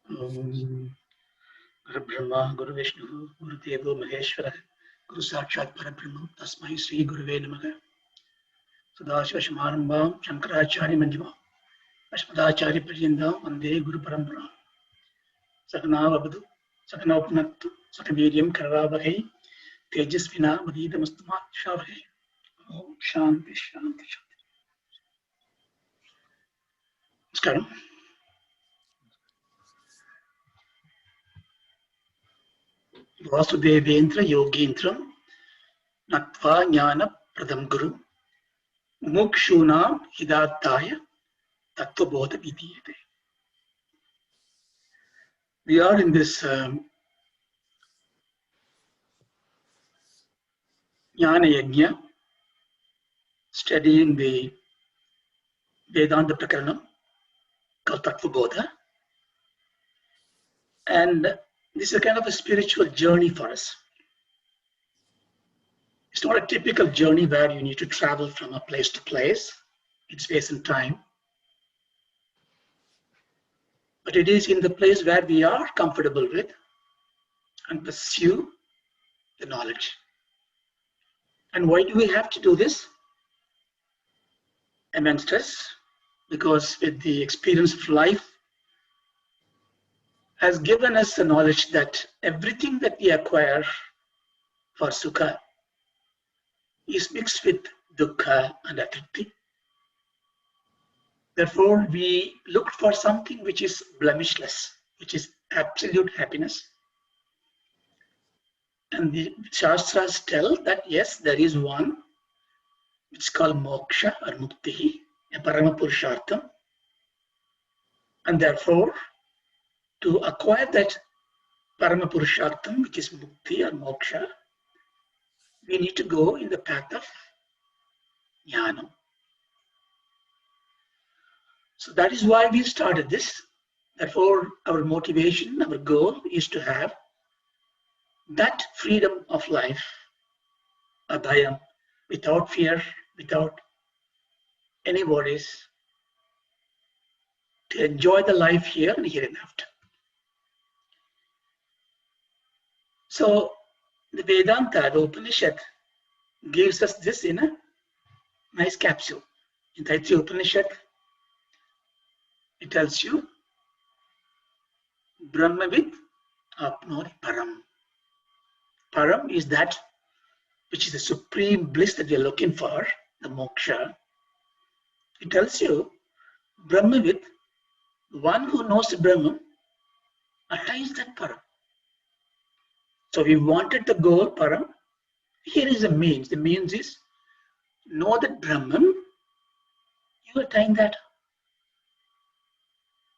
Guru Brahma, Guru Vishnu, Guru Devo Maheshwara, Guru Sakshat Parabrahma, Tasmai Sri Guruve Namaha. Sadashiva Samarambam, Shankaracharya Manjima, Ashmadacharya Parjindam, Vande Guru Parampara. Sakana Vabadu, Sakana Upanattu, Sakaviriyam Karavavahe, Tejasvina Madhidamastama Shavhe. Om Shanti Shanti Shanti. Namaskaram. Vasudevendra Yogindram Natva Jnana Pradam Guru Mukshunam Hidataya Tattva Bodha Vidiyate. We are in this Jnana Yajna, studying the Vedanta Prakaranam called Tattva Bodha. And this is a kind of a spiritual journey for us. It's not a typical journey where you need to travel from a place to place in space and time. But it is in the place where we are comfortable with and pursue the knowledge. And why do we have to do this? Amongst us, because with the experience of life has given us the knowledge that everything that we acquire for sukha is mixed with dukkha and atripti. Therefore, we look for something which is blemishless, which is absolute happiness. And the Shastras tell that yes, there is one which is called moksha or mukti, a parama purushartham. And therefore, to acquire that parama purushartham, which is mukti or moksha, we need to go in the path of jnana. So that is why we started this. Therefore, our motivation, our goal is to have that freedom of life, abhayam, without fear, without any worries, to enjoy the life here and hereafter. So the Vedanta, the Upanishad, gives us this in a nice capsule. In Taitya Upanishad, it tells you, Brahmavid apnori param. Param is that which is the supreme bliss that we are looking for, the moksha. It tells you, Brahmavid, one who knows the Brahman, attains that param. So we wanted the goal, param. Here is the means. The means is, know that Brahman, you attain that.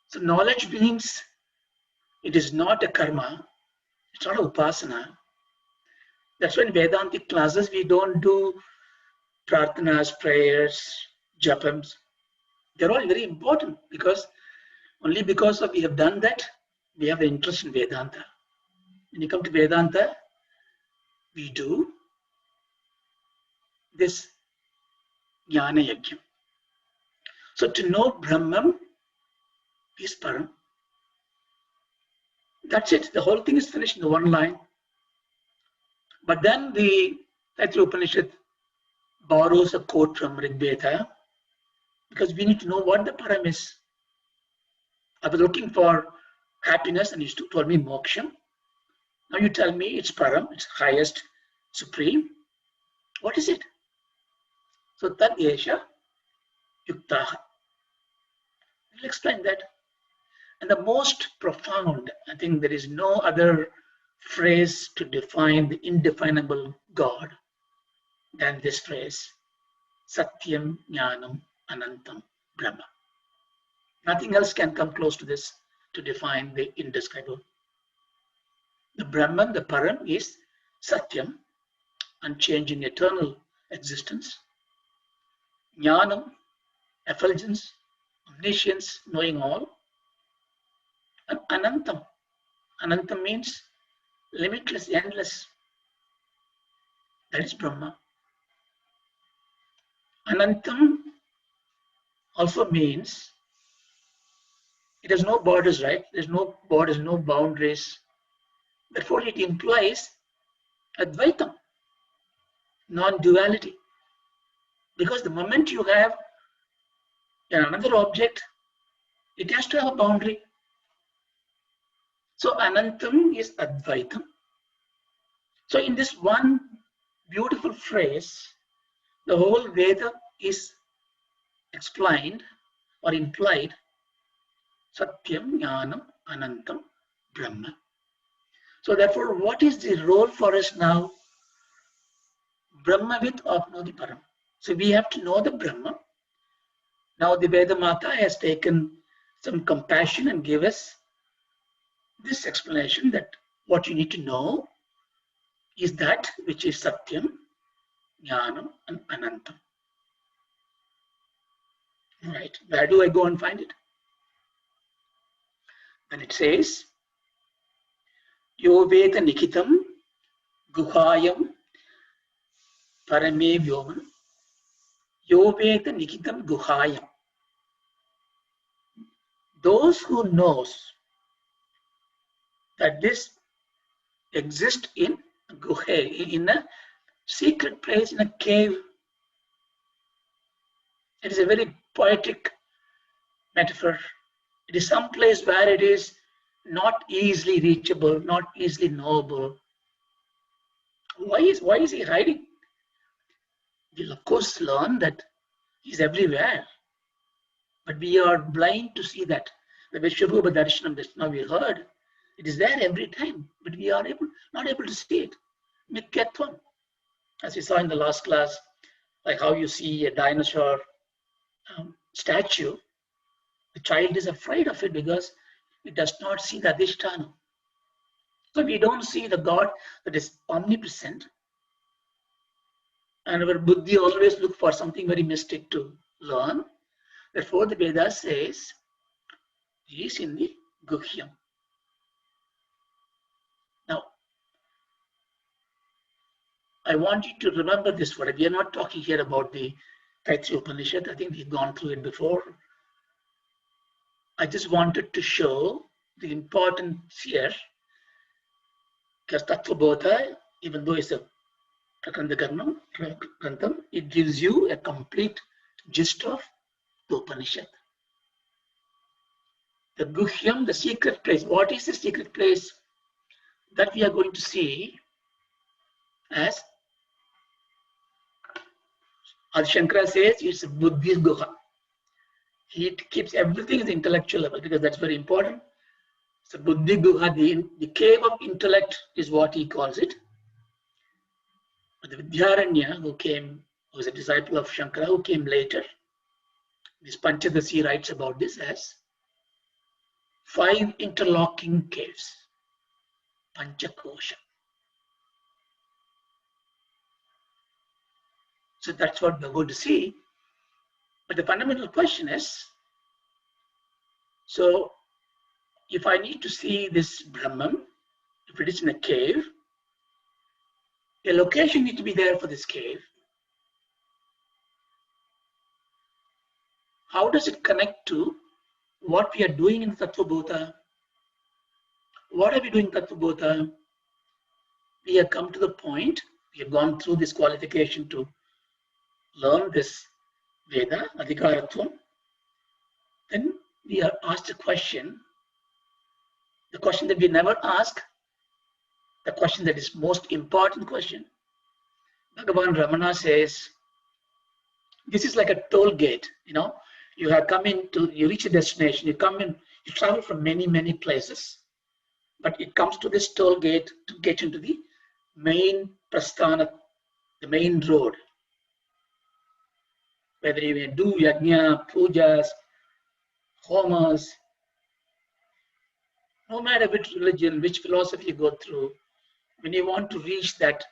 So knowledge means it is not a karma, it's not a upasana. That's why in Vedantic classes we don't do prarthanas, prayers, japams. They're all very important because only because of we have done that, we have the interest in Vedanta. When you come to Vedanta, we do this jnana yajna. So to know Brahman is param. That's it. The whole thing is finished in one line. But then the Taitya Upanishad borrows a quote from Rigveda because we need to know what the param is. I was looking for happiness and you told me moksha. Now you tell me it's param, it's highest, supreme. What is it? So tad yesha yuktaha. We'll explain that. And the most profound, I think there is no other phrase to define the indefinable God than this phrase, Satyam Jnanam Anantam Brahma. Nothing else can come close to this to define the indescribable. The Brahman, the Param, is Satyam, unchanging eternal existence. Jnanam, effulgence, omniscience, knowing all. And Anantam. Anantam means limitless, endless. That is Brahma. Anantam also means It has no borders, right? There's no borders, no boundaries. Therefore, it implies Advaitam, non-duality. Because the moment you have another object, it has to have a boundary. So Anantam is Advaitam. So in this one beautiful phrase, the whole Veda is explained or implied. Satyam, Jnanam, Anantam, Brahma. So therefore, what is the role for us now? Brahmavid apnoti param. So we have to know the Brahma. Now the Veda Mata has taken some compassion and give us this explanation that what you need to know is that which is Satyam, Jnanam, and Anantam. Right? Where do I go and find it? When it says, Yo Veda Nikitam Guhayam Parame Vyoman Yo Veda Nikitam Guhayam. Those who knows that this exists in Guhe, in a secret place, in a cave. It is a very poetic metaphor. It is some place where it is not easily reachable, not easily knowable. Why is he hiding? We'll of course learn that he's everywhere. But we are blind to see that. The Vishwabhuba Darshanam just now we heard, it is there every time, but we are not able to see it. Mithyatvam. As we saw in the last class, like how you see a dinosaur statue, the child is afraid of it because it does not see the Adhisthana. So we don't see the God that is omnipresent. And our buddhi always look for something very mystic to learn. Therefore, the Veda says, he is in the Guhyam. Now, I want you to remember this word. We are not talking here about the Tattva Upanishad. I think we've gone through it before. I just wanted to show the importance here, because Tattva Bodha, even though it's a Grantham, it gives you a complete gist of the Upanishad. The Guhyam, the secret place. What is the secret place? That we are going to see as Adi Shankara says, it's a Buddhist Guha. He keeps everything at the intellectual level because that's very important. So Buddhi Guha, the cave of intellect is what he calls it. But the Vidyaranya, who was a disciple of Shankara, who came later, this Pancha-kosha writes about this as 5 interlocking caves. Pancha-kosha. So that's what we're going to see. But the fundamental question is, so if I need to see this Brahman, if it is in a cave, a location needs to be there for this cave. How does it connect to what we are doing in Tattva Bodha? What are we doing in Tattva Bodha? We have come to the point, we have gone through this qualification to learn this Veda, Adhikaratvam. Then we are asked a question, the question that we never ask, the question that is most important question. Bhagavan Ramana says, this is like a toll gate, you have come you reach a destination, you travel from many, many places, but it comes to this toll gate to get into the main prasthana, the main road. Whether you may do yajna, pujas, homas, no matter which religion, which philosophy you go through, when you want to reach that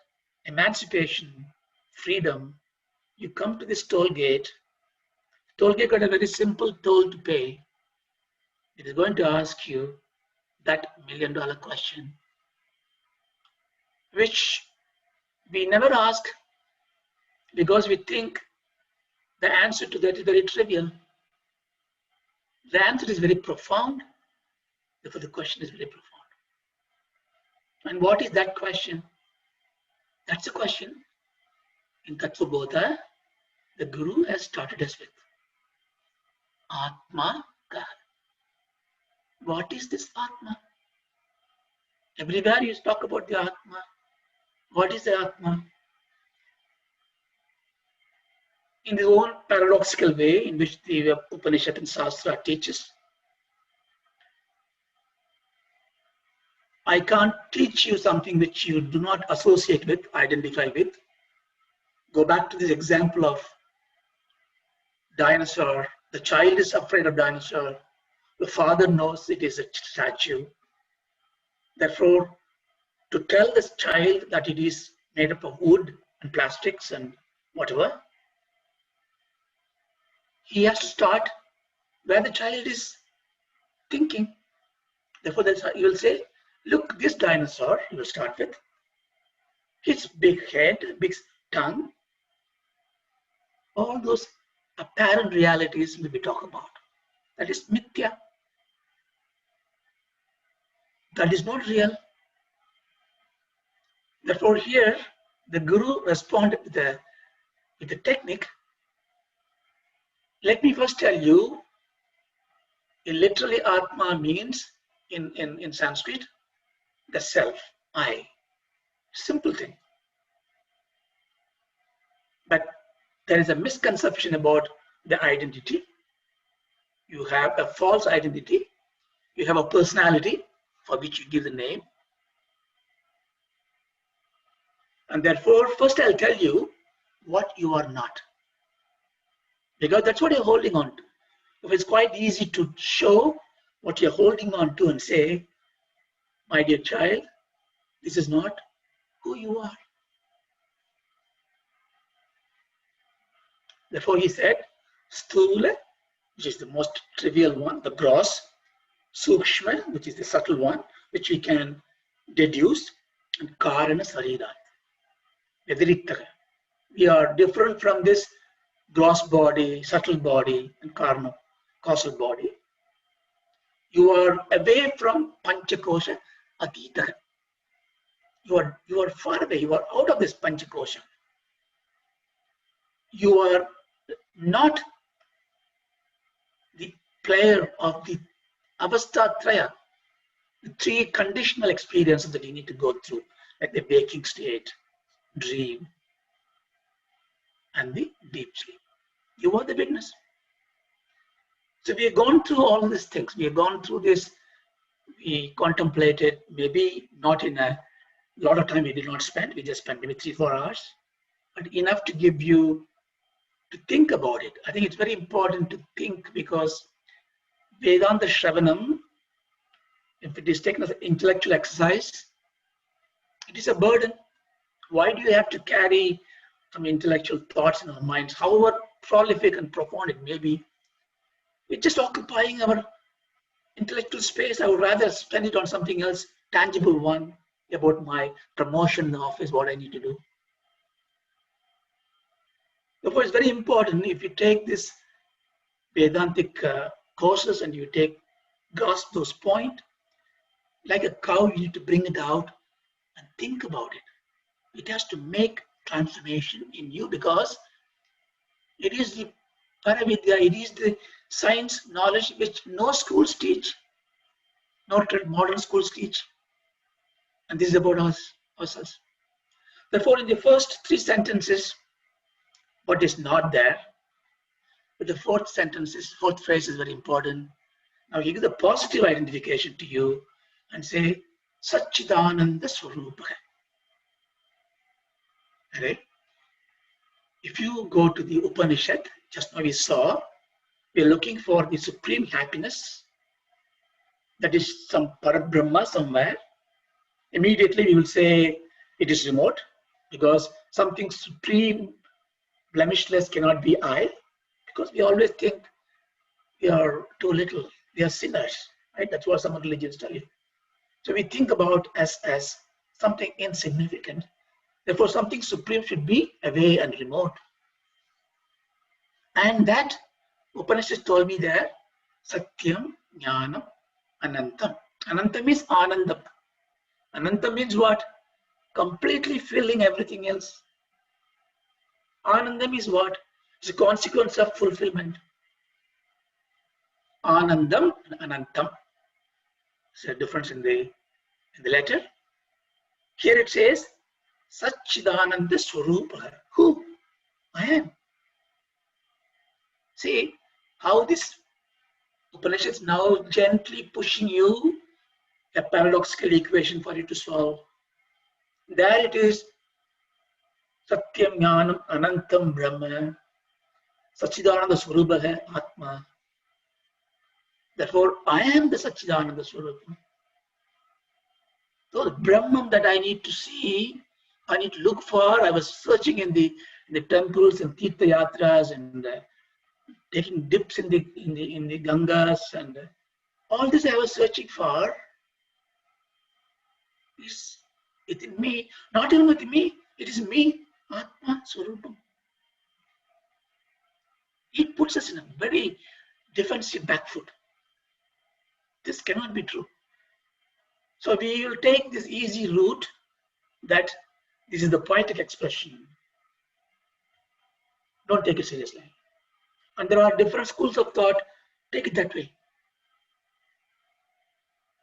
emancipation, freedom, you come to this toll gate. Toll gate got a very simple toll to pay. It is going to ask you that $1 million question, which we never ask because we think the answer to that is very trivial. The answer is very profound. Therefore, the question is very profound. And what is that question? That's a question in Tattva Bodha the Guru has started us with. Atma Ka. What is this Atma? Everywhere you talk about the Atma. What is the Atma? In the own paradoxical way in which the Upanishad and Shastra teaches, I can't teach you something which you do not associate with, identify with. Go back to this example of dinosaur. The child is afraid of dinosaur. The father knows it is a statue. Therefore, to tell this child that it is made up of wood and plastics and whatever, he has to start where the child is thinking. Therefore, he will say, look, this dinosaur, you will start with, his big head, big tongue, all those apparent realities will be talked about. That is mithya. That is not real. Therefore, here, the Guru responded with a technique. Let me first tell you, literally Atma means, in Sanskrit, the self, I. Simple thing. But there is a misconception about the identity. You have a false identity. You have a personality for which you give the name. And therefore, first I'll tell you what you are not. Because that's what you're holding on to. If it's quite easy to show what you're holding on to and say, my dear child, this is not who you are. Therefore, he said, Sthula, which is the most trivial one, the gross, Sukshma, which is the subtle one, which we can deduce, and Karana Sarira. We are different from this gross body, subtle body, and Karna, causal body. You are away from Pancha-kosha, Atita. You are far away, you are out of this Pancha-kosha. You are not the player of the Avastha-traya, the three conditional experiences that you need to go through, like the waking state, dream, and the deep sleep. You are the witness. So we have gone through all these things. We have gone through this. We contemplated, maybe not in a lot of time we did not spend. We just spent maybe 3-4 hours, but enough to give you to think about it. I think it's very important to think, because Vedanta Shravanam, if it is taken as an intellectual exercise, it is a burden. Why do you have to carry some intellectual thoughts in our minds, however prolific and profound it may be? It's just occupying our intellectual space. I would rather spend it on something else, tangible one, about my promotion in the office, what I need to do. Therefore, it's very important if you take this Vedantic courses and you grasp those points, like a cow, you need to bring it out and think about it. It has to make transformation in you, because it is the Paravidya, it is the science knowledge which no schools teach, no modern schools teach. And this is about ourselves. Therefore, in the first 3 sentences, what is not there, but the fourth phrase is very important. Now you give the positive identification to you and say, Satchidananda Swarupa. Right? If you go to the Upanishad, just now we saw, we are looking for the supreme happiness. That is some Parabrahma somewhere. Immediately we will say it is remote, because something supreme, blemishless cannot be I, because we always think we are too little, we are sinners, right? That's what some religions tell you. So we think about us as something insignificant. Therefore, something supreme should be away and remote. And that Upanishad told me there, Satyam, Jnanam, Anantam. Anantam means Anandam. Anantam means what? Completely filling everything else. Anandam is what? It's a consequence of fulfillment. Anandam and Anantam. There's a difference in the letter. Here it says Satchidananda Swarupa. Who? I am. See how this Upanishad is now gently pushing you a paradoxical equation for you to solve. There it is Satyam Jnanam Anantam Brahma Satchidananda Swarupa Atma. Therefore, I am the Satchidananda Swarupa. So the Brahman that I need to see, I need to look for. I was searching in the temples and Tirtha Yatras and taking dips in the Gangas and all this I was searching for is within me, not even within me, it is me, Atma Swarupam. It puts us in a very defensive back foot. This cannot be true. So we will take this easy route that this is the poetic expression. Don't take it seriously. And there are different schools of thought, take it that way.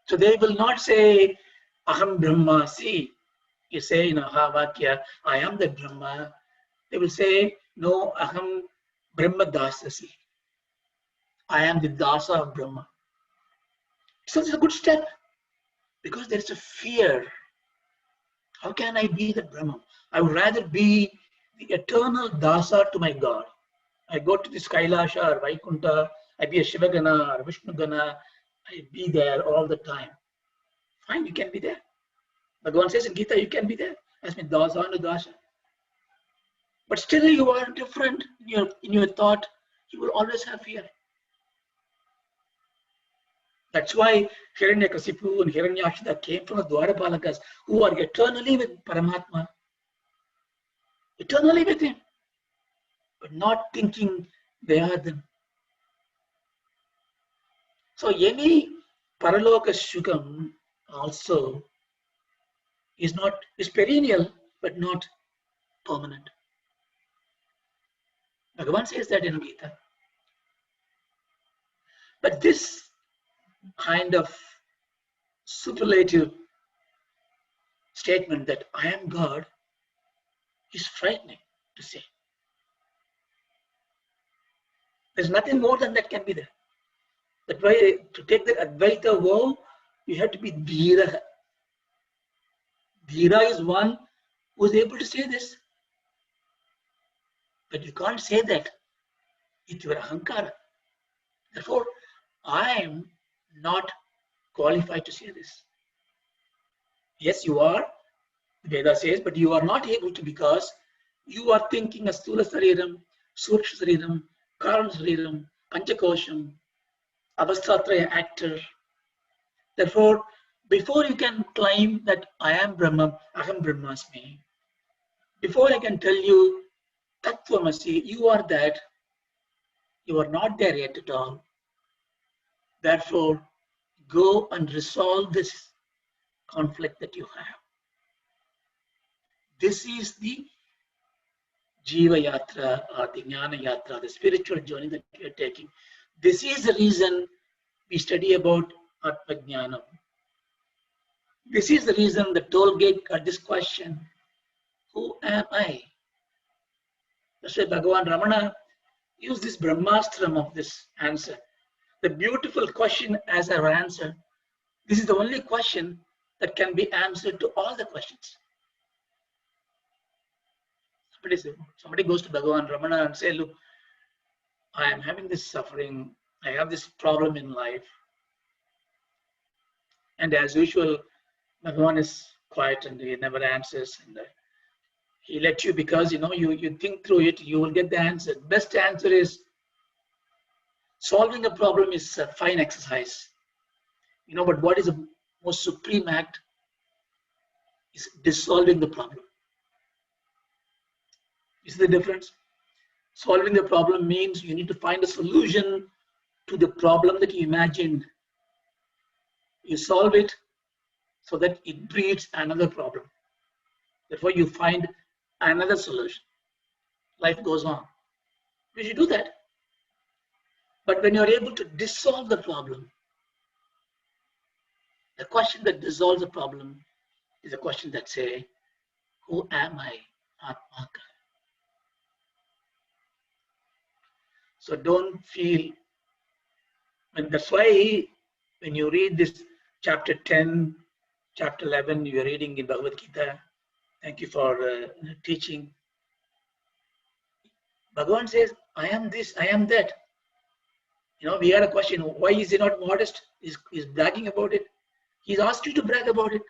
So they will not say, Aham Brahma, see, you say in Ahavakya, I am the Brahma. They will say, no, Aham Brahma Dasasi. I am the Dasa of Brahma. So it's a good step because there is a fear. How can I be the Brahma? I would rather be the eternal Dasa to my God. I go to this Kailasha or Vaikunta, I be a Shivagana or Vishnugana, I be there all the time. Fine, you can be there. Bhagavan says in Gita, you can be there as my Dasa and Dasha. But still you are different in your thought. You will always have fear. That's why Hiranyakasipu and Hiranyakshita came from the Dwarapalakas who are eternally with Paramatma. Eternally with him. But not thinking they are them. So any Paraloka Shukam also is perennial but not permanent. Bhagavan says that in Gita. But this kind of superlative statement that I am God is frightening to say. There's nothing more than that can be there. That's why to take the Advaita vow, you have to be Dhira. Dhira is one who is able to say this. But you can't say that with your Ahankara. Therefore, I am not qualified to say this. Yes, you are, the Veda says, but you are not able to because you are thinking of Stula Sariram, Suksha Sariram, Karana Sariram, Pancha-kosham, Avastatraya actor. Therefore, before you can claim that I am Brahma, Aham Brahmasmi, before I can tell you Tattvamasi, you are that, you are not there yet at all. Therefore, go and resolve this conflict that you have. This is the Jiva Yatra or the Jnana Yatra, the spiritual journey that we are taking. This is the reason we study about Atma Jnana. This is the reason the toll gate got this question, who am I? That's why Bhagavan Ramana used this Brahmastram of this answer. The beautiful question as our answer. This is the only question that can be answered to all the questions. Somebody goes to Bhagavan Ramana and say, look, I am having this suffering, I have this problem in life. And as usual, Bhagavan is quiet and he never answers. And he let you because you think through it, you will get the answer. Best answer is solving a problem is a fine exercise. But what is the most supreme act is dissolving the problem. You see the difference? Solving the problem means you need to find a solution to the problem that you imagined. You solve it so that it breeds another problem. Therefore, you find another solution. Life goes on. We should do that. But when you're able to dissolve the problem, the question that dissolves the problem is a question that says, who am I? Atma. So don't feel, and that's why when you read this chapter 10, chapter 11, you're reading in Bhagavad Gita. Thank you for teaching. Bhagavan says, I am this, I am that. You know, we had a question, why is he not modest? He's bragging about it. He's asked you to brag about it.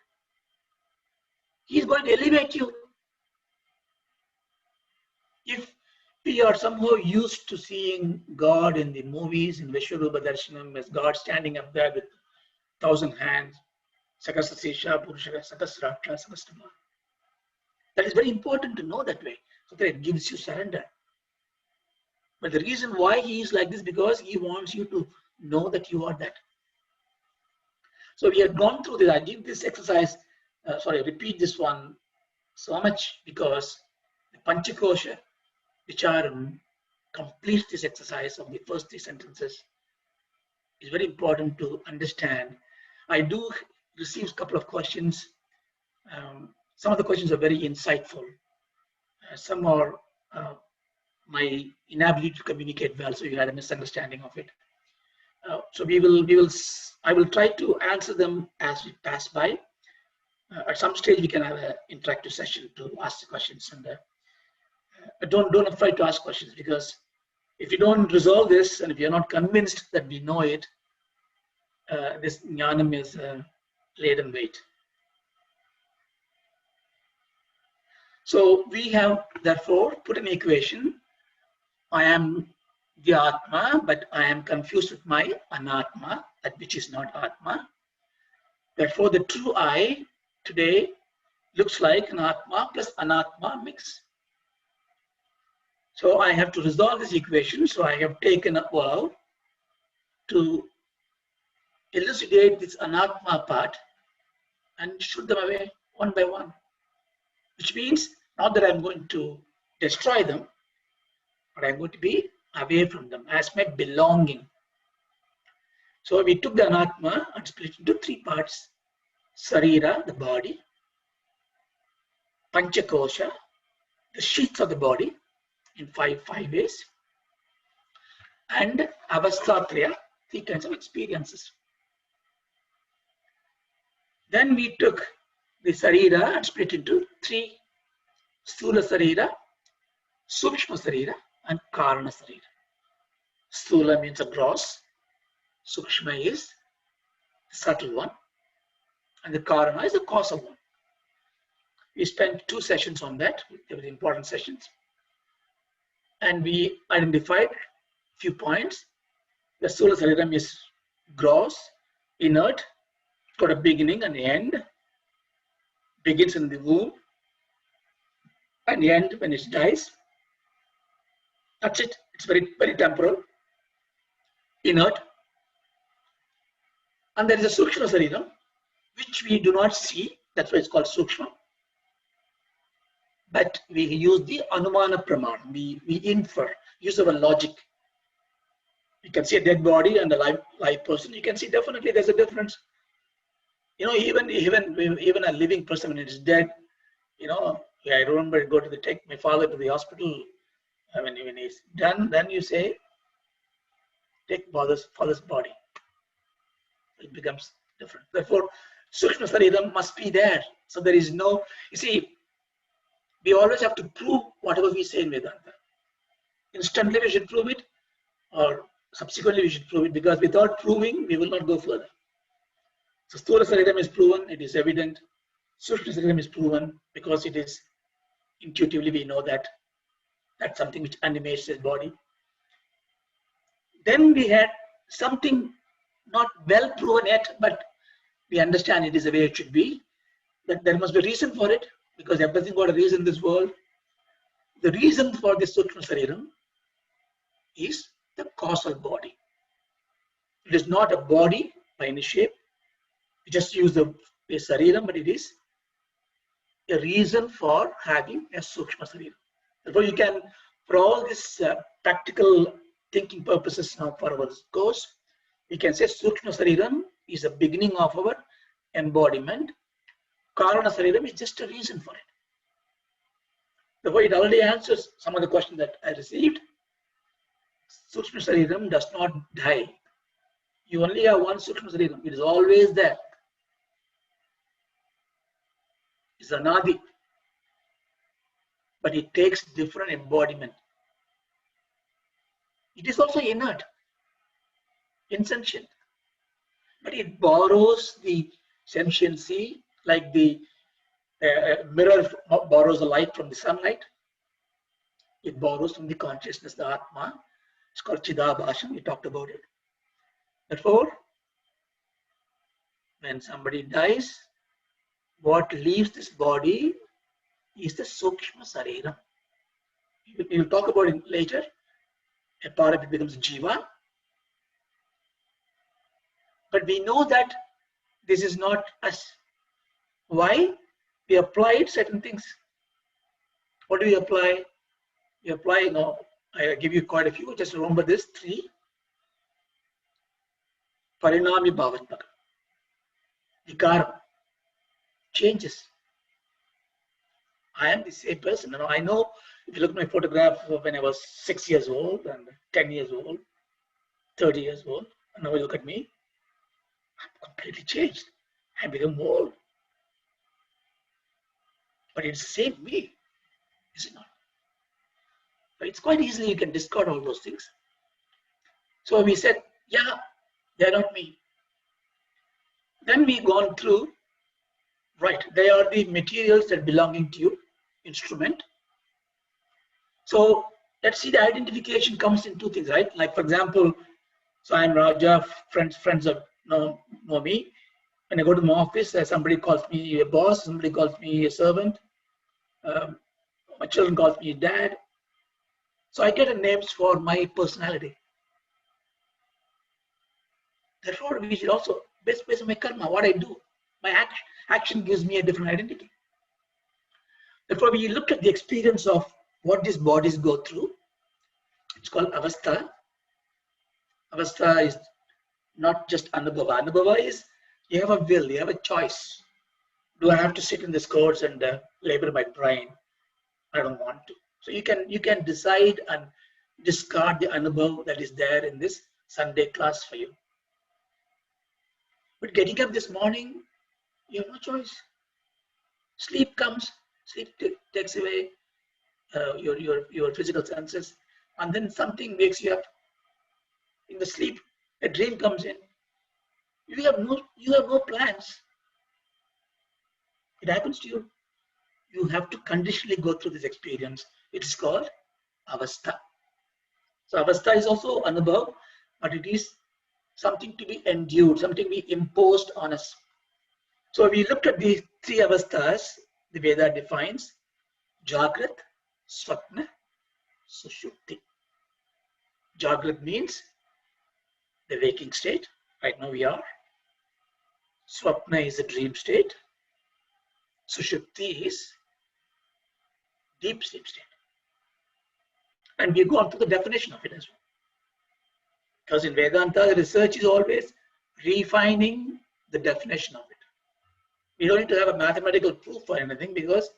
He's going to elevate you. If we are somehow used to seeing God in the movies, in Vishwarupa Darshanam, as God standing up there with 1,000 hands, Sakasasesha, Purushaka, Sakasraksha, Sakastama. That is very important to know that way, so that it gives you surrender. But the reason why he is like this, because he wants you to know that you are that. So we have gone through this. I give this exercise, repeat this one so much because the Pancha-kosha Vicharam completes this exercise of the first 3 sentences. It's very important to understand. I do receive a couple of questions. Some of the questions are very insightful. Some are my inability to communicate well, so you had a misunderstanding of it. So I will try to answer them as we pass by. At some stage, we can have an interactive session to ask the questions, and don't afraid to ask questions, because if you don't resolve this and if you're not convinced that we know it, this jnanam is laden weight. So we have therefore put an equation. I am the Atma, but I am confused with my Anatma, that which is not Atma. Therefore, the true I today looks like an Atma plus Anatma mix. So I have to resolve this equation. So I have taken a vow to elucidate this Anatma part and shoot them away one by one. Which means not that I'm going to destroy them, but I'm going to be away from them as my belonging. So we took the Anatma and split it into 3 parts. Sarira, the body. Pancha-kosha, the sheaths of the body in five ways. And Avasthatraya, 3 kinds of experiences. Then we took the Sarira and split into 3. Sthula Sarira, Sukshma Sarira, and Karana Sarira. Sthula means a gross. Sukshma is the subtle one. And the Karana is the causal one. We spent 2 sessions on that. They were important sessions. And we identified a few points. The Sthula Sariram is gross, inert, got a beginning and end. Begins in the womb and end when it dies. That's it. It's very, very temporal, inert. And there is a Sukshma Sariram, which we do not see. That's why it's called Sukshma. But we use the Anumana Pramana. We infer, use our logic. You can see a dead body and a live person. You can see definitely there's a difference. You know, even a living person when it's dead, you know, I remember take my father to the hospital. When he's done, then you say, take father's body. It becomes different. Therefore, Sukshma Sariram must be there. So there is no, you see, we always have to prove whatever we say in Vedanta. Instantly we should prove it, or subsequently we should prove it, because without proving, we will not go further. So Sthula Sariram is proven, it is evident. Sukshma Sariram is proven because it is intuitively we know that that's something which animates his body. Then we had something not well proven yet, but we understand it is the way it should be, that there must be a reason for it, because everything got a reason in this world. The reason for this Sukshma Sariram is the causal body. It is not a body by any shape. We just use the Sariram, but it is a reason for having a Sukshma Sariram. Therefore, you can, for all this practical thinking purposes now for our course, we can say Sukshma Sariram is the beginning of our embodiment. Karana Sariram is just a reason for it. Therefore, it already answers some of the questions that I received. Sukshma Sariram does not die. You only have one Sukshma Sariram. It is always there. It's Anadi. But it takes different embodiment. It is also inert, insentient. But it borrows the sentiency, like the mirror borrows the light from the sunlight. It borrows from the consciousness, the Atma. It's called Chidabhasam. We talked about it. Therefore, when somebody dies, what leaves this body is the Sukshma Sarira. We will talk about it later. A part of it becomes Jiva. But we know that this is not us. Why? We applied certain things. What do we apply? We apply, I give you quite a few. Just remember this, 3. Parinami Bhavatmaka. VICARA. Changes. I am the same person. I know if you look at my photograph when I was 6 years old and 10 years old, 30 years old, and now you look at me, I'm completely changed. I become old. But it's the same me, is it not? But it's quite easily you can discard all those things. So we said, yeah, they're not me. Then we gone through, right, they are the materials that belonging to you, instrument. So let's see, the identification comes in 2 things, right? Like for example, so I'm Raja, friends know me. When I go to my office, somebody calls me a boss, somebody calls me a servant. My children calls me dad. So I get names for my personality. Therefore, we should also, based on my karma, what I do, my action gives me a different identity. Therefore, we look at the experience of what these bodies go through. It's called avastha. Avastha is not just anubhava. Anubhava is you have a will, you have a choice. Do I have to sit in this course and labor my brain? I don't want to. So you can decide and discard the anubhav that is there in this Sunday class for you. But getting up this morning, you have no choice. Sleep comes, sleep takes away your physical senses, and then something wakes you up. In the sleep, a dream comes in. You have no plans. It happens to you. You have to conditionally go through this experience. It is called avastha. So avastha is also anubhav, but it is something to be endured, something to be imposed on us. So we looked at these 3 avasthas. The Veda defines Jagrat, Swapna, Sushupti. Jagrat means the waking state. Right now we are. Swapna is a dream state. Sushupti is deep sleep state. And we go on to the definition of it as well. Because in Vedanta, the research is always refining the definition of it. We don't need to have a mathematical proof for anything because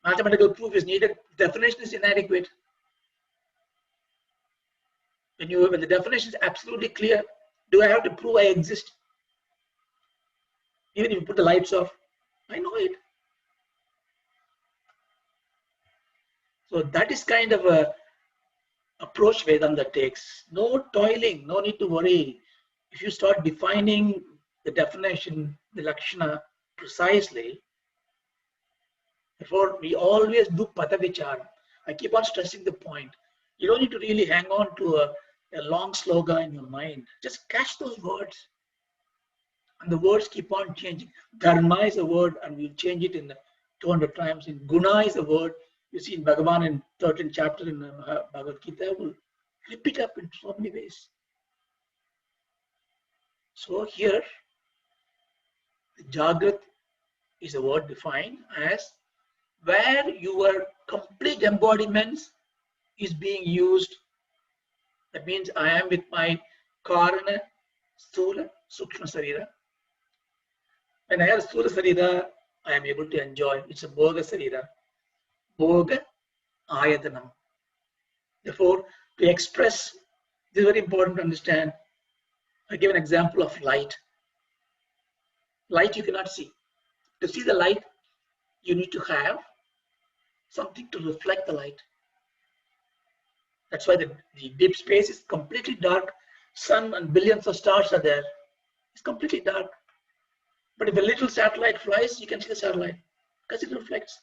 mathematical proof is needed. Definition is inadequate. When the definition is absolutely clear, do I have to prove I exist? Even if you put the lights off, I know it. So that is kind of a approach Vedanta takes. No toiling, no need to worry. If you start defining the definition, the Lakshana precisely, therefore we always do Patavichara. I keep on stressing the point. You don't need to really hang on to a long slogan in your mind. Just catch those words. And the words keep on changing. Dharma is a word and we'll change it in 200 times. In Guna is a word. You see in Bhagavan in 13th chapter in Bhagavad Gita, will flip it up in so many ways. So here, the Jagrat is a word defined as where your complete embodiments is being used. That means I am with my Karana, Sthula, Sukshma Sarira. When I have Sthula Sarira, I am able to enjoy. It's a Bhoga Sarira. Bhoga Ayatanam. Therefore, to express, this is very important to understand. I give an example of light. Light you cannot see. To see the light, you need to have something to reflect the light. That's why the deep space is completely dark. Sun and billions of stars are there. It's completely dark. But if a little satellite flies, you can see the satellite because it reflects.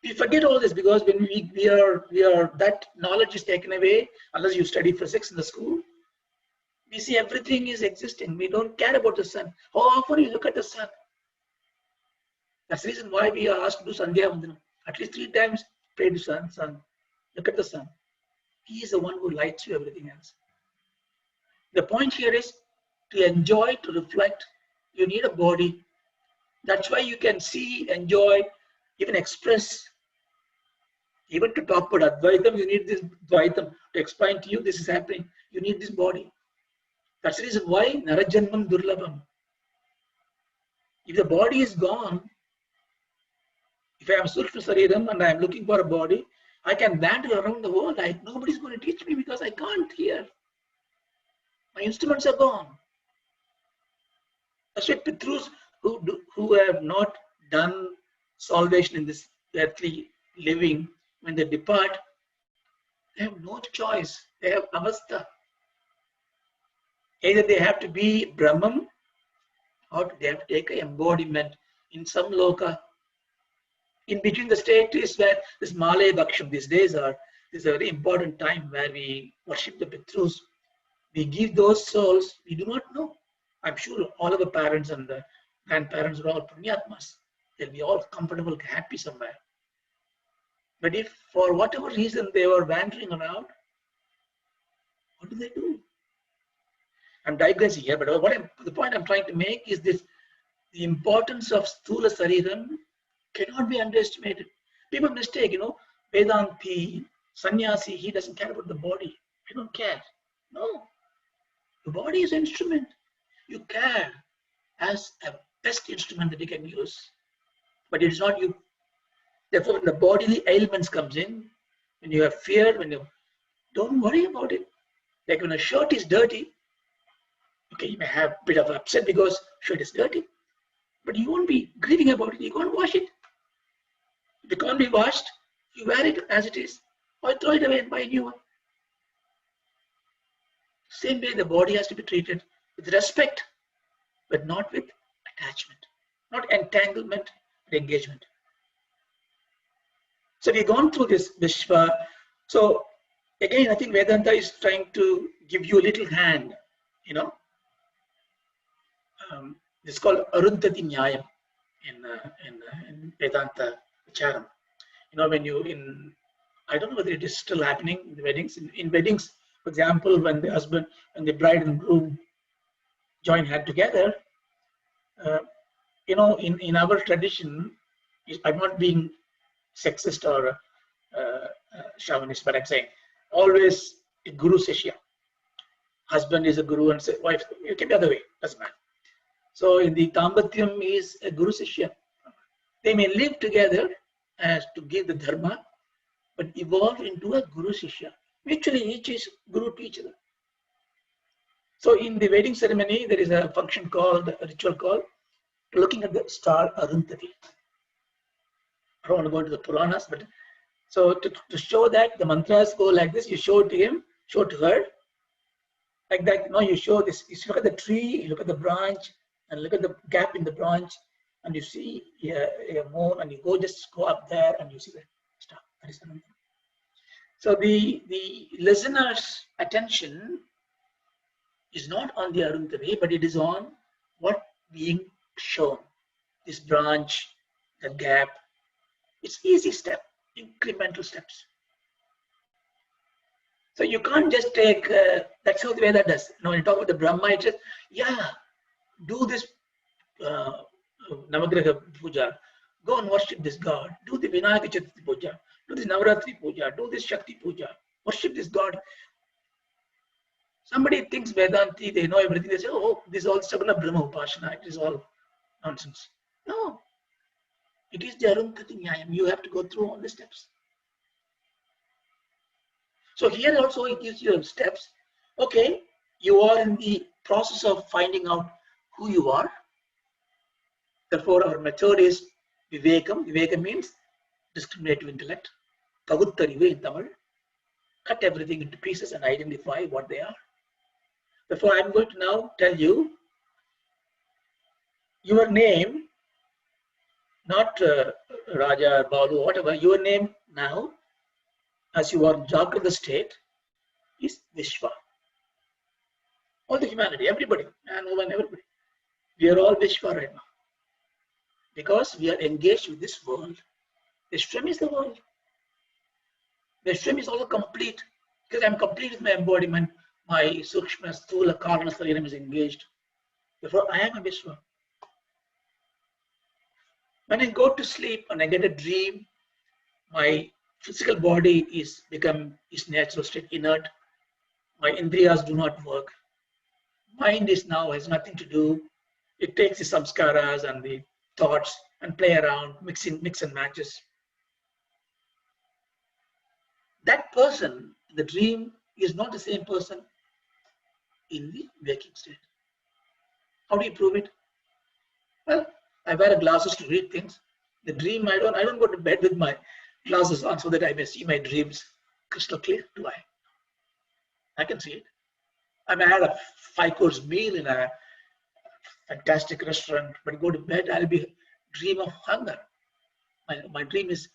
We forget all this because when we are that knowledge is taken away unless you study physics in the school. We see everything is existing. We don't care about the sun. How often you look at the sun? That's the reason why we are asked to do Sandhya Vandanam. At least 3 times pray to sun, sun. Look at the sun. He is the one who lights you everything else. The point here is to enjoy, to reflect. You need a body. That's why you can see, enjoy, even express. Even to talk about Advaitam, you need this Dvaitam. To explain to you, this is happening. You need this body. That's the reason why Narajanmam Durlabham. If the body is gone, if I am Sukshma Sariram and I am looking for a body, I can wander around the world. Nobody's going to teach me because I can't hear. My instruments are gone. That's why Pitrus who have not done salvation in this earthly living, when they depart, they have no choice. They have avastha. Either they have to be Brahman or they have to take an embodiment in some loka. In between the state is where this Malay Bhaksham these days are. This is a very important time where we worship the Pitrus. We give those souls, we do not know. I'm sure all of the parents and the grandparents are all punyatmas. They'll be all comfortable, happy somewhere. But if for whatever reason they were wandering around, what do? I'm digressing here, but the point I'm trying to make is this: the importance of Sthula Sariram cannot be underestimated. People mistake, Vedanti, Sannyasi, he doesn't care about the body. I don't care. No. The body is an instrument. You care as a best instrument that you can use. But it is not you. Therefore, when the bodily ailments comes in, when you have fear, don't worry about it. Like when a shirt is dirty, okay, you may have a bit of upset because shirt is dirty, but you won't be grieving about it. You can't wash it. If it can't be washed, you wear it as it is, or throw it away and buy a new one. Same way, the body has to be treated with respect, but not with attachment, not entanglement, but engagement. So we've gone through this Vishwa. So again, I think Vedanta is trying to give you a little hand, It's called Arundhati Nyayam in Vedanta Vicharam. When I don't know whether it is still happening in the weddings. In weddings, for example, when the bride and groom join hand together, in our tradition, I'm not being sexist or chauvinist, but I'm saying always a guru seshya. Husband is a guru and wife, it can be the other way, doesn't matter. So in the Tambatyam is a guru seshya. They may live together as to give the dharma, but evolve into a guru seshya. Mutually, each is guru to each other. So in the wedding ceremony, there is a ritual called looking at the star Arundhati. I don't want to go into the Puranas, but so to show that the mantras go like this, you show it to him, show it to her. Like that, you show this. You look at the tree, you look at the branch, and look at the gap in the branch, and you see a moon, and you just go up there, and you see the star. That is Arundhati. So the listener's attention is not on the Arundhati, but it is on what being shown. This branch, the gap. It's easy step, incremental steps. So you can't just take, that's how the Veda does. When you talk about the Brahma, it says, yeah, do this Navagraha Puja, go and worship this God, do the Vinayaka Chaturthi Puja, do this Navaratri Puja, do this Shakti Puja, worship this God. Somebody thinks Vedanti, they know everything, they say, oh, this is all Sabana Brahma Upasana, it is all nonsense. No, it is the Arundhati Nyayam. You have to go through all the steps. So here also it gives you steps. Okay, you are in the process of finding out who you are. Therefore, our method is Vivekam. Vivekam means discriminative intellect. Paguttarivu in Tamil. Cut everything into pieces and identify what they are. Therefore, I am going to now tell you your name, not Raja, Balu, whatever, your name now, as you are in Jagrata state, is Vishwa. All the humanity, everybody, man, woman, everybody. We are all Vishwa right now. Because we are engaged with this world. Vishwam is the world. Vishwam is also complete. Because I am complete with my embodiment. My Sukshma, Sthula, Karana, Sariram is engaged. Therefore, I am a Vishwa. When I go to sleep and I get a dream, my physical body is natural state, inert. My indriyas do not work. Mind is now has nothing to do. It takes the samskaras and the thoughts and play around, mix and matches. That person, the dream, is not the same person in the waking state. How do you prove it? Well, I wear glasses to read things. The dream, I don't go to bed with my glasses on so that I may see my dreams crystal clear. Do I? I can see it. I may have a 5-course meal in a fantastic restaurant, but go to bed, I'll be dream of hunger. My dream is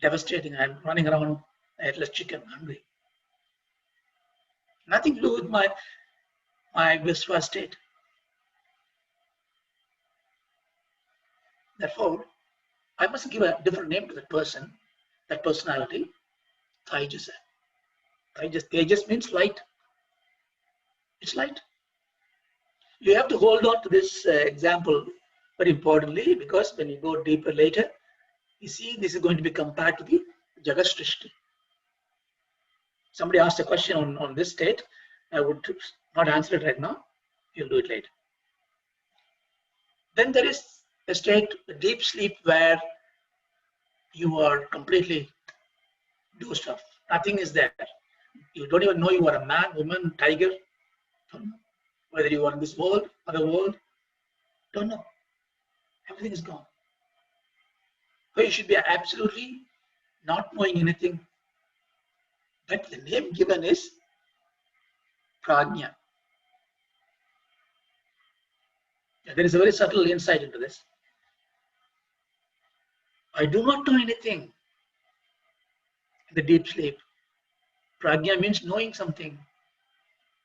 devastating. I'm running around headless chicken, hungry. Nothing to do with my Vishwa state. Therefore, I must give a different name to that person, that personality, Taijasa. Tejas means light. It's light. You have to hold on to this example very importantly, because when you go deeper later, you see this is going to be compared to the Jagat Srishti. Somebody asked a question on this state. I would not answer it right now. You'll do it later. Then there is a state, a deep sleep, where you are completely dozed off. Nothing is there. You don't even know you are a man, woman, tiger. Don't know. Whether you are in this world, other world, don't know. Everything is gone. So you should be absolutely not knowing anything. But the name given is Prajna. There is a very subtle insight into this. I do not know anything in the deep sleep. Prajna means knowing something.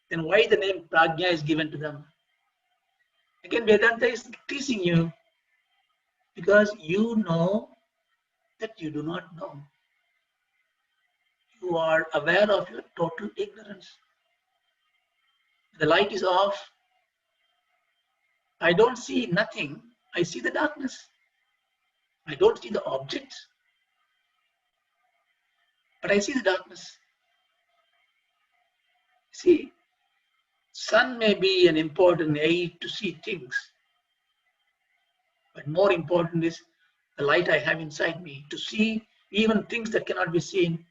Then why the name Prajna is given to them? Again, Vedanta is teasing you because you know that you do not know. You are aware of your total ignorance. The light is off. I don't see nothing. I see the darkness. I don't see the objects, but I see the darkness. See, sun may be an important aid to see things, but more important is the light I have inside me to see even things that cannot be seen,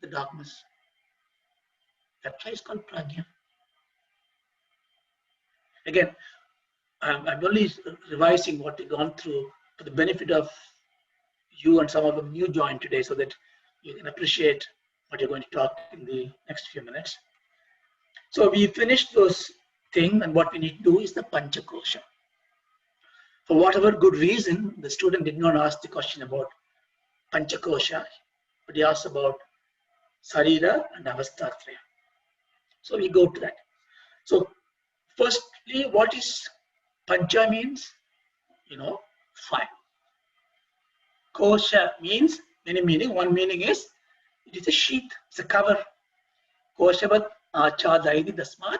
the darkness. That's why it's called Prajna. Again, I'm only revising what we've gone through for the benefit of you and some of them new joined today so that you can appreciate what you're going to talk in the next few minutes. So we finished those things, and what we need to do is the Pancha-kosha. For whatever good reason, the student did not ask the question about Pancha-kosha, but he asked about Sarira and Avastatraya. So we go to that. So firstly, what is Pancha means? Five. Kosha means many meaning. One meaning is it is a sheath, it's a cover. Koshavat achadaidi dasmat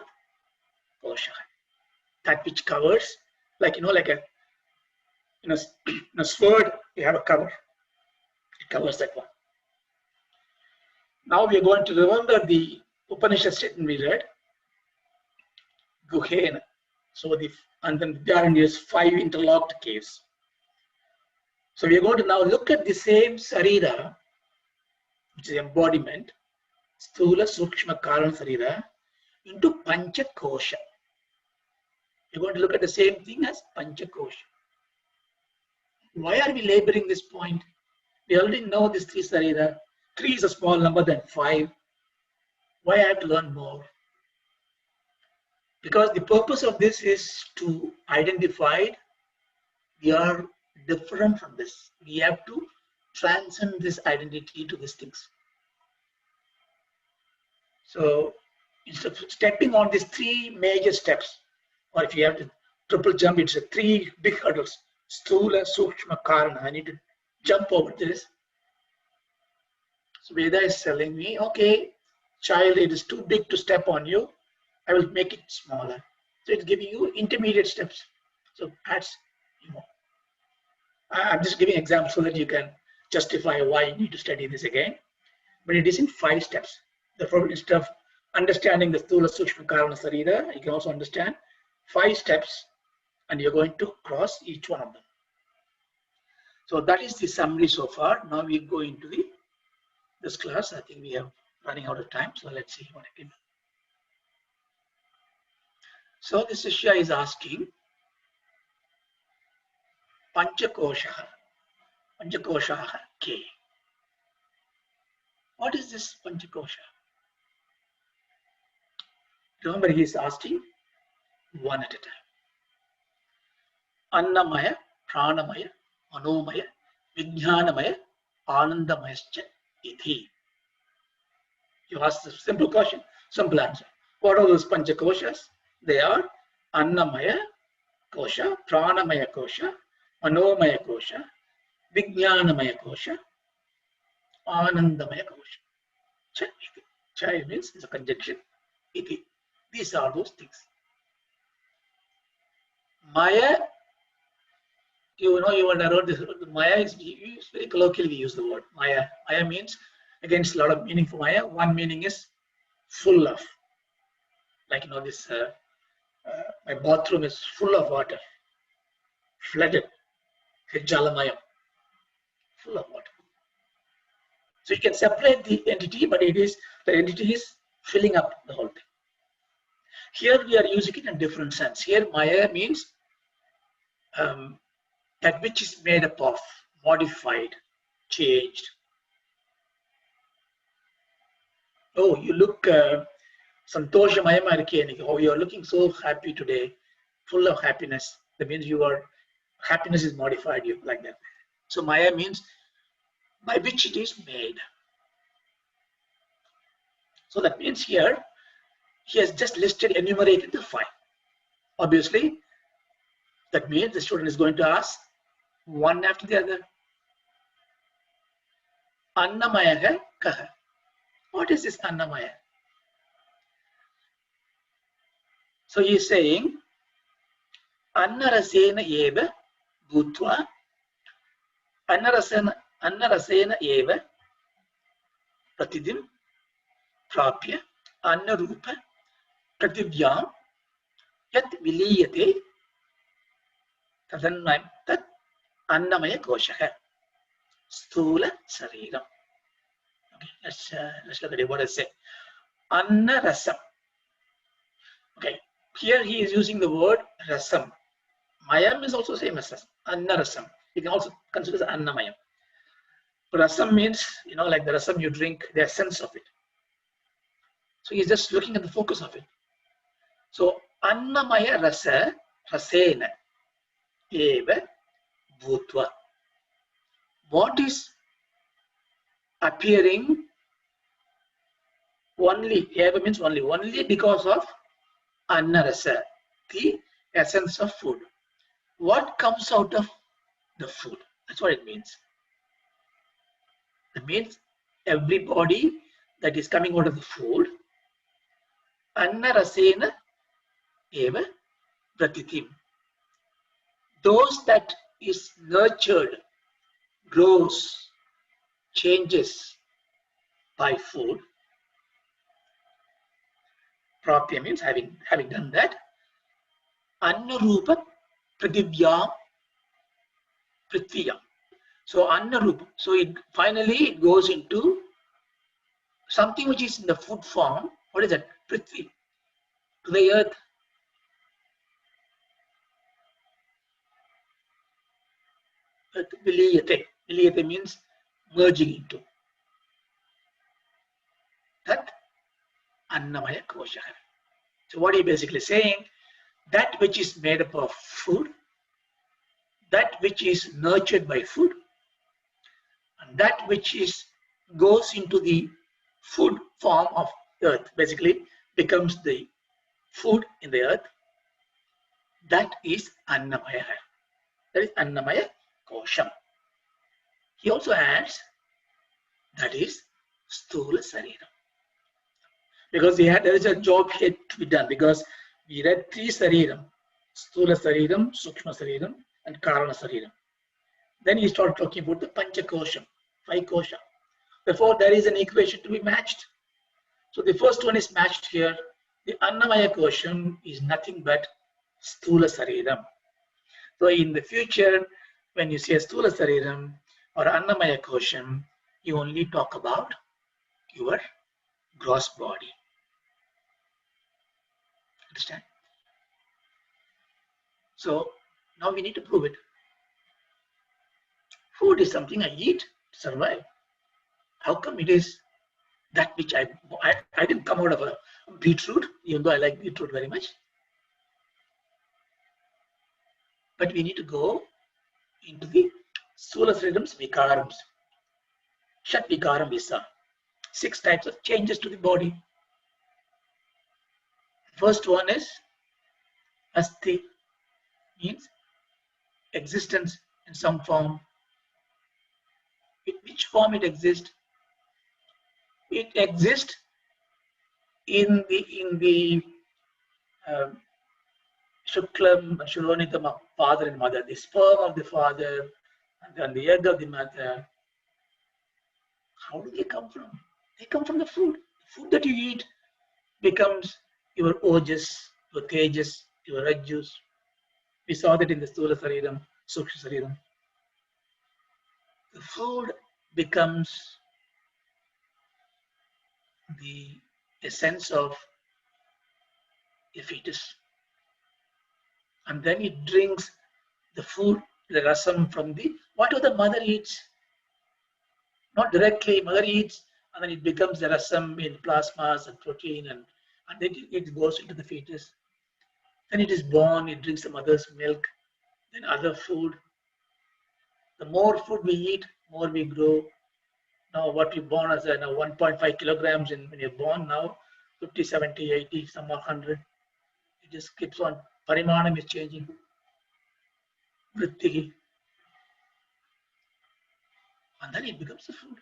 kosha. That which covers, like like a in a sword, you have a cover. It covers that one. Now we are going to remember the Upanishad statement we read. Guhena. So and then there are 5 interlocked caves. So we are going to now look at the same sarira, which is embodiment, Sthula Sukshma Karana Sarira, into Pancha-kosha. We're going to look at the same thing as Pancha-kosha. Why are we laboring this point? We already know this 3 sarira. 3 is a small number than 5. Why I have to learn more? Because the purpose of this is to identify we are different from this. We have to transcend this identity to these things. So instead of stepping on these 3 major steps, or if you have to triple jump, it's a 3 big hurdles. Sthula, Sukshma, Karana. I need to jump over this. So Veda is telling me, okay, child, it is too big to step on you. I will make it smaller. So it's giving you intermediate steps. So that's, I'm just giving examples so that you can justify why you need to study this again. But it is in 5 steps. Therefore, instead of understanding the Sthula, Sukshma, Karana, Sarira, you can also understand 5 steps, and you're going to cross each one of them. So that is the summary so far. Now we go into this class. I think we are running out of time, so let's see what I can do. So this Shishya is asking, Pancha-kosha, Ke. What is this Pancha-kosha? Remember, he is asking one at a time. Annamaya, Pranamaya, Manomaya, Vijnanamaya, Anandamayascha iti. You ask a simple question, simple answer. What are those Pancha-koshas? They are Annamaya kosha, Pranamaya kosha, Manomaya kosha, Vijnanamaya kosha, Anandamaya kosha. Cha iti. Cha means it's a conjunction. Iti. These are those things. Maya, you will know this. Maya is very colloquially we use the word Maya. Maya means, again, it's a lot of meaning for Maya. One meaning is full of. Like this. My bathroom is full of water, flooded, Jalamaya, full of water. So you can separate the entity, but the entity is filling up the whole thing. Here we are using it in a different sense. Here Maya means that which is made up of, modified, changed. Oh, you look Santoshamayam Arkenik. Oh, you are looking so happy today, full of happiness. That means happiness is modified, you like that. So Maya means by which it is made. So that means here, he has just enumerated the 5. Obviously, that means the student is going to ask one after the other. Annamaya kaha. What is this Annamaya? So he is saying, Annarasena eva bhutva, Annarasena eva pratidim prapya Annarupa prativyam yat viliyate tadannam tat Annamaya kosha sthula sariram. Okay, let's look at it. What does it say? Anna rasam. Okay, here he is using the word rasam. Mayam is also same as rasam. Anna rasam. You can also consider as Annamayam. Rasam means, like the rasam you drink, the essence of it. So he's just looking at the focus of it. So Annamaya rasa, rasena, eva, bhutva. What is appearing only, eva means only because of Anna rasa, the essence of food. What comes out of the food? That's what it means. It means every body that is coming out of the food Annarasena eva pratitim. Those that is nurtured, grows, changes by food. Prapya means having done that. Annarupa pratibhyam prithviyam. So Annarupa. So it finally it goes into something which is in the food form. What is that? Prithvi. To the earth. Viliyate. Viliyate means merging into. That Annamaya-Kosha. So what are you basically saying? That which is made up of food, that which is nurtured by food, and that which is goes into the food form of earth, basically becomes the food in the earth, that is Annamaya. That is Annamaya Kosham. He also adds that is Sthula Sariram. Because there is a job here to be done, because we read 3 Sariram: Sthula Sariram, Sukshma Sariram, and Karana Sariram. Then he started talking about the Pancha-kosha, 5 kosha. Therefore, there is an equation to be matched. So the first one is matched here. The Annamaya Kosham is nothing but Sthula Sariram. So in the future, when you say Sthula Sariram or Annamaya Kosham, you only talk about your gross body. Understand? So now we need to prove it. Food is something I eat to survive. How come it is that which I didn't come out of a beetroot, even though I like beetroot very much. But we need to go into the Sula Sridham's Vikarams. Shat Vikaram Visa. 6 types of changes to the body. First one is Asti, means existence in some form. In which form it exists? It exists in the Shuklam, Shulonitama, father and mother, the sperm of the father and then the egg of the mother. How do they come from? They come from the food. The food that you eat becomes your ojas, your tejas, your rajjus. We saw that in the Sthula Sariram, Sukshma Sariram. The food becomes the essence of a fetus. And then it drinks the food, the rasam from the whatever the mother eats. Not directly, mother eats, and then it becomes the rasam in plasmas and protein, and then it goes into the fetus. Then it is born, it drinks the mother's milk, then other food. The more food we eat, more we grow. Now what we born as 1.5 kilograms when you're born now, 50, 70, 80, some more 100. It just keeps on, parimanam is changing. Vritti. And then it becomes a food.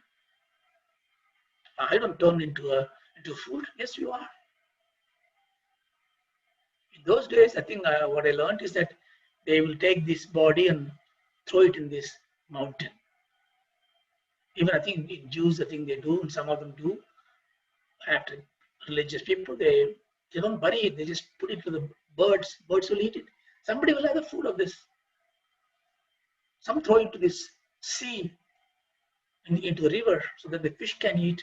I don't turn into food. Yes, you are. In those days, I think what I learned is that they will take this body and throw it in this mountain. Even I think in Jews, I think they do, and some of them do. After religious people, they don't bury it. They just put it to the birds. Birds will eat it. Somebody will have the food of this. Some throw it to this sea, into the river, so that the fish can eat.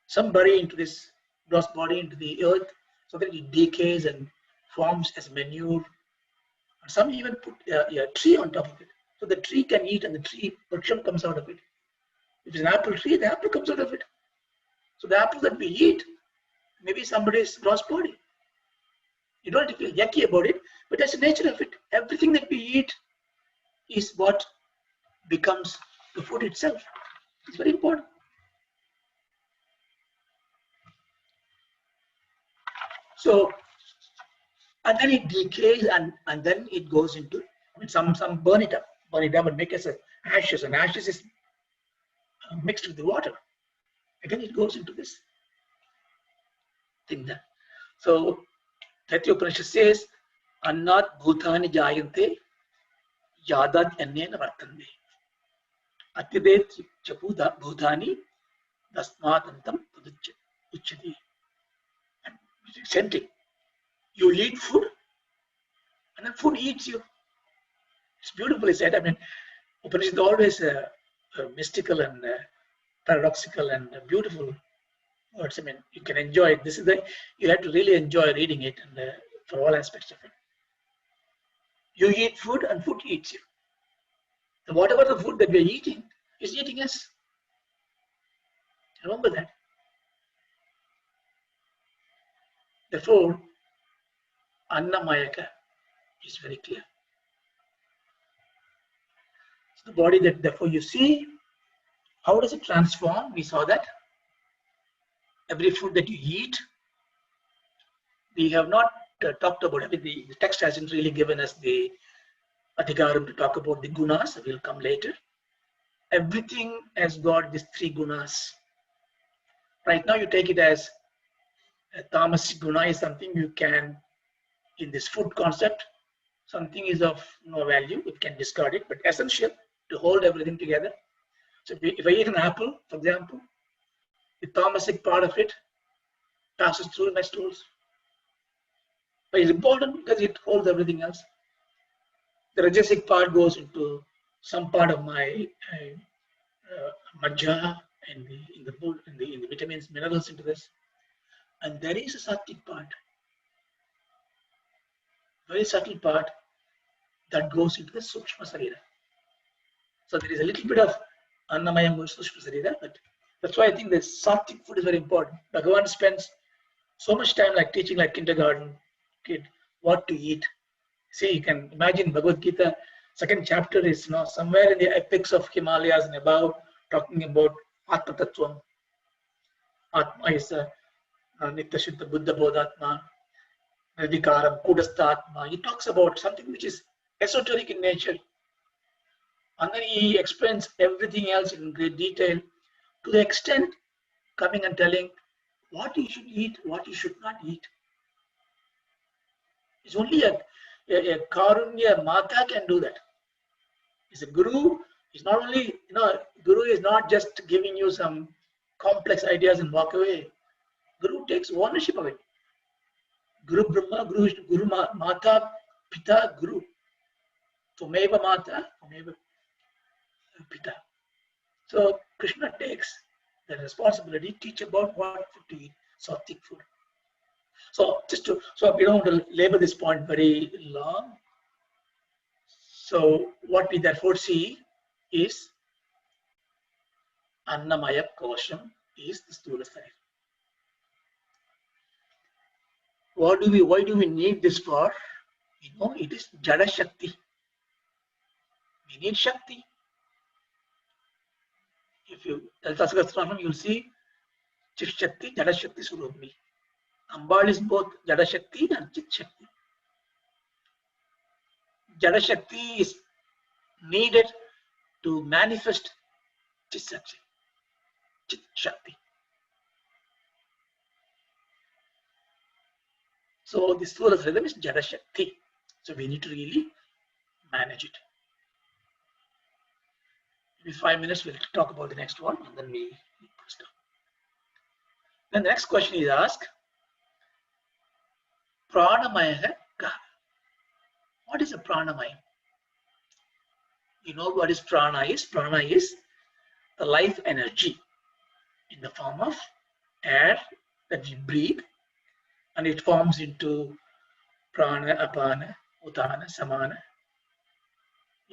Some bury into this gross body into the earth, so that it decays and forms as manure. And some even put a tree on top of it, so the tree can eat and the tree vriksham comes out of it. If it's an apple tree, the apple comes out of it. So the apple that we eat, maybe somebody's gross body. You don't have to feel yucky about it, but that's the nature of it. Everything that we eat is what becomes the food itself. It's very important. So, and then it decays and then it goes into, some burn it up and make us ashes, and ashes is mixed with the water. Again, it goes into this. thing there. So Tattva Upanishad says, Annat bhutani jayante yadat annena vartande. Atidet chapuda bhutani dasmatantam uchati. Same thing. You eat food, and then food eats you. It's beautifully said. I mean, Upanishad is always mystical and paradoxical and beautiful words. I mean, you can enjoy it. This is you have to really enjoy reading it and for all aspects of it. You eat food and food eats you. And whatever the food that we are eating is eating us. Remember that. Therefore, Annamayaka is very clear. So the body that therefore you see, how does it transform? We saw that. Every food that you eat, we have not talked about it. The text hasn't really given us the adhikaram to talk about the gunas. We'll come later. Everything has got these three gunas. Right now you take it as a tamasic guna is something you can, in this food concept, something is of no value, you can discard it, but essential to hold everything together. So if I eat an apple, for example, the tamasic part of it passes through my stools. But it's important because it holds everything else. The rajasic part goes into some part of my majja and in the vitamins, minerals into this. And there is a sattvic part, very subtle part that goes into the sukshma sarira. So there is a little bit of annamayam sukshma sarira, but that's why I think the sattvic food is very important. Bhagavan spends so much time like teaching like kindergarten kid what to eat. See, you can imagine Bhagavad Gita, second chapter is somewhere in the epics of Himalayas and above, talking about Atma Tattvam. Atma is a Nitya Shuddha Buddha Bodhatma, VICARA, Kudastha Atma. He talks about something which is esoteric in nature. And then he explains everything else in great detail to the extent coming and telling what you should eat, what you should not eat. It's only a Karunya Mata can do that. It's a guru. It's not only, guru is not just giving you some complex ideas and walk away. Guru takes ownership of it. Guru Brahma, Guru Mata, Pita, Guru. Tumeva Mata, Tumeva Pita. So Krishna takes the responsibility to teach about what food to eat, sattvic food. So so we don't want to labor this point very long. So what we therefore see is Annamaya Kosham is the Sthula side. Why do we need this for? It is Jada Shakti. We need Shakti. If you you'll see Chit Shakti, Jada Shakti Surabhi. Ambal is both Jada Shakti and Chit Shakti. Jada Shakti is needed to manifest Chit Shakti. So this Sthula rhythm is Jada Shakti. So we need to really manage it. In 5 minutes, we'll talk about the next one and then we stop. Then the next question is asked, Pranamaya Ka. What is a pranamaya? You know what is prana is? Prana is the life energy in the form of air that we breathe, and it forms into prana, apana, utana, samana,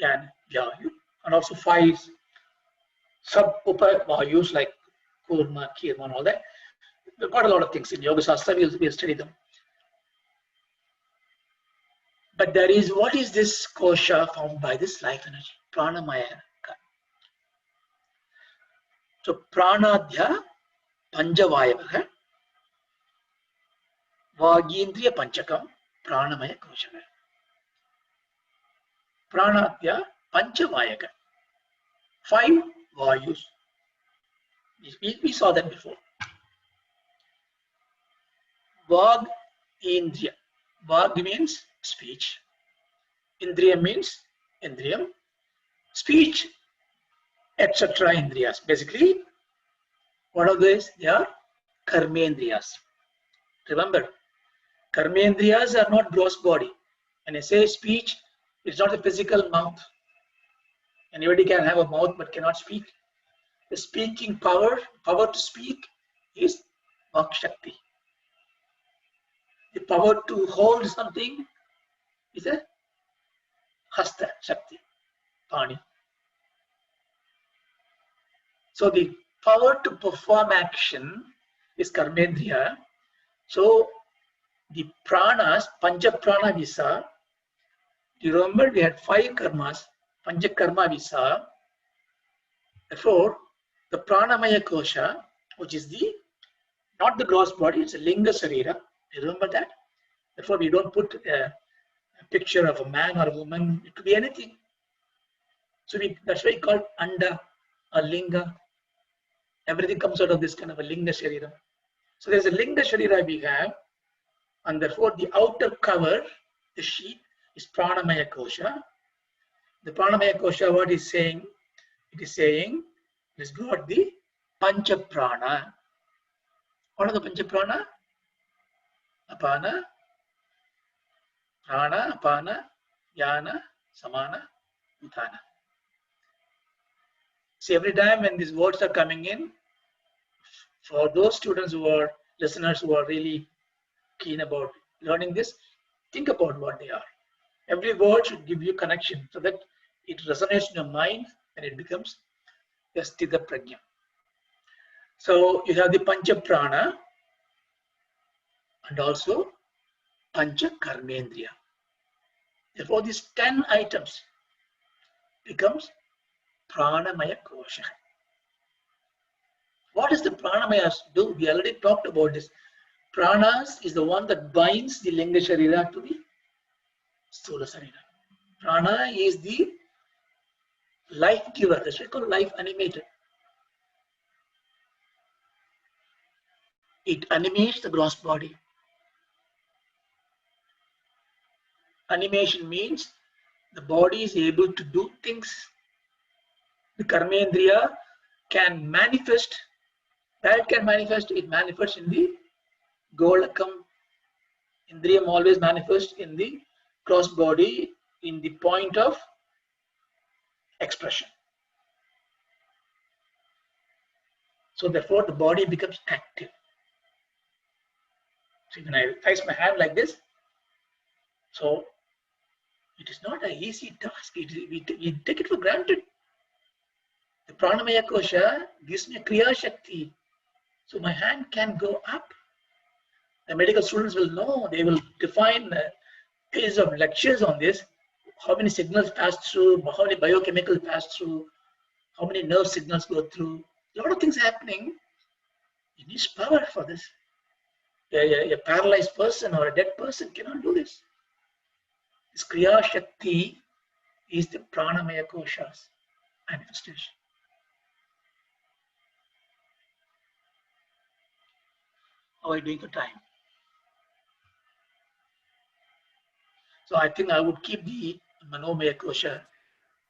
yana, vyayu, and also 5 sub-upa vayus like kurma, kirma, and all that. We've got a lot of things in Yoga Shastra, we'll study them. But there is, what is this kosha formed by this life energy? Pranamaya. So pranadhya panjavayavaha vagindriya panchakam pranamaya kosha. Pranadhya panchavayaka. 5 vayus. We saw that before. Vag Indriya. Vag means speech. Indriya means Indriyam. Speech, etc. Indriyas. Basically, what are these? They are Karmendriyas. Remember, Karmendriyas are not gross body. When I say speech, it's not the physical mouth. Anybody can have a mouth but cannot speak. The speaking power to speak is Vak Shakti. The power to hold something is a Hasta Shakti, Pani. So the power to perform action is Karmendriya. So the pranas, Pancha-prana visa, you remember we had 5 karmas, Pancha-karma visa. Therefore, the Pranamaya-kosha, which is the not the gross body, it's a linga sarira. You remember that? Therefore, we don't put a picture of a man or a woman. It could be anything. So that's why we call anda, a linga. Everything comes out of this kind of a linga sharira. So there's a linga sharira we have, and therefore the outer cover, the sheet, is pranamaya kosha. The pranamaya kosha, what is saying? It is saying it has got the pancha prana. What are the pancha prana? Apana, prana, apana, yana, samana, utthana. See, every time when these words are coming in, for those students who are listeners who are really keen about learning this, think about what they are. Every word should give you connection so that it resonates in your mind and it becomes Yastita Prajna. So you have the Pancha Prana and also Pancha Karmendriya. Therefore, these 10 items becomes Pranamaya Kosha. What does the Pranamayas do? We already talked about this. Pranas is the one that binds the Linga Sharira to the Sthula Sharira. Prana is the life giver. That's what we call life animator. It animates the gross body. Animation means the body is able to do things. The Karmendriya can manifest. That it can manifest, it manifests in the Golakam. Indriyam always manifests in the gross body in the point of expression. So therefore the body becomes active. So when I raise my hand like this, so it is not an easy task. We take it for granted. The Pranamaya Kosha gives me a Kriya Shakti. So my hand can go up. The medical students will know, they will define pages of lectures on this. How many signals pass through, how many biochemicals pass through, how many nerve signals go through. A lot of things happening. It needs power for this. A paralyzed person or a dead person cannot do this. This Kriya Shakti is the Pranamaya Kosha's manifestation. How are you doing for time? So I think I would keep the Manomaya Kosha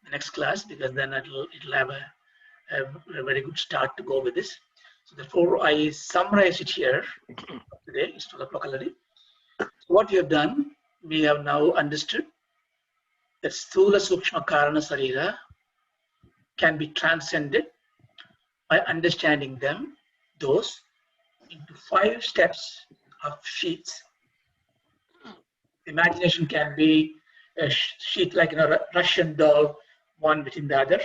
the next class because then it'll have a very good start to go with this. So therefore I summarize it here today. It's 12 o'clock already. So what we have done, we have now understood that Sthula Sukshma Karana Sarira can be transcended by understanding them, those, into 5 steps of sheets. Imagination can be a sheet like a Russian doll, one within the other.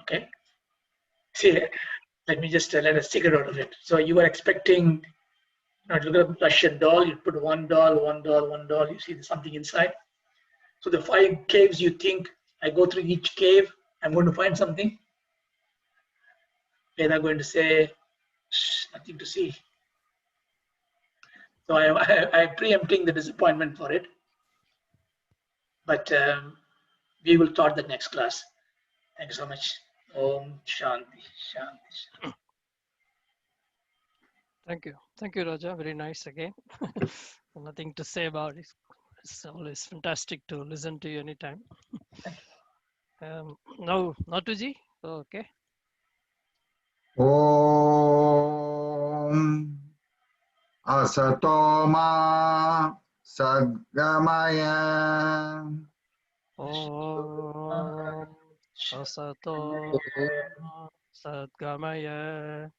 Okay. See, let me just let a secret out of it. So you were expecting, to look at a Russian doll, you put one doll, you see something inside. So the 5 caves you think, I go through each cave, I'm going to find something. They're going to say, nothing to see. So I'm preempting the disappointment for it. But we will start the next class. Thank you so much. Om Shanti, Shanti, Shanti. Thank you, Raja. Very nice again. Nothing to say about it. It's always fantastic to listen to you anytime. Now, Natuji. Okay. Om Asatoma Sadgamaya Om Asato Sadgamaya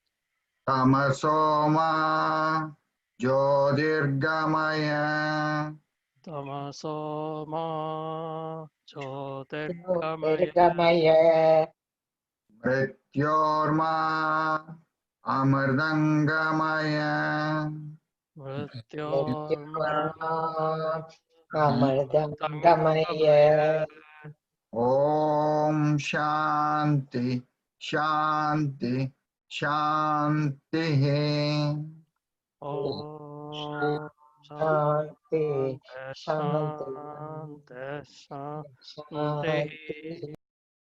Tamasoma Jyotirgamaya Tamaso Ma Jyotirgamaya Jyotirgamaya Mrityorma Amardangamaya Mrityorma Amardangamaya Om Shanti Shanti Shanti Om Shanti Shanti Shanti Shanti Shanti Shanti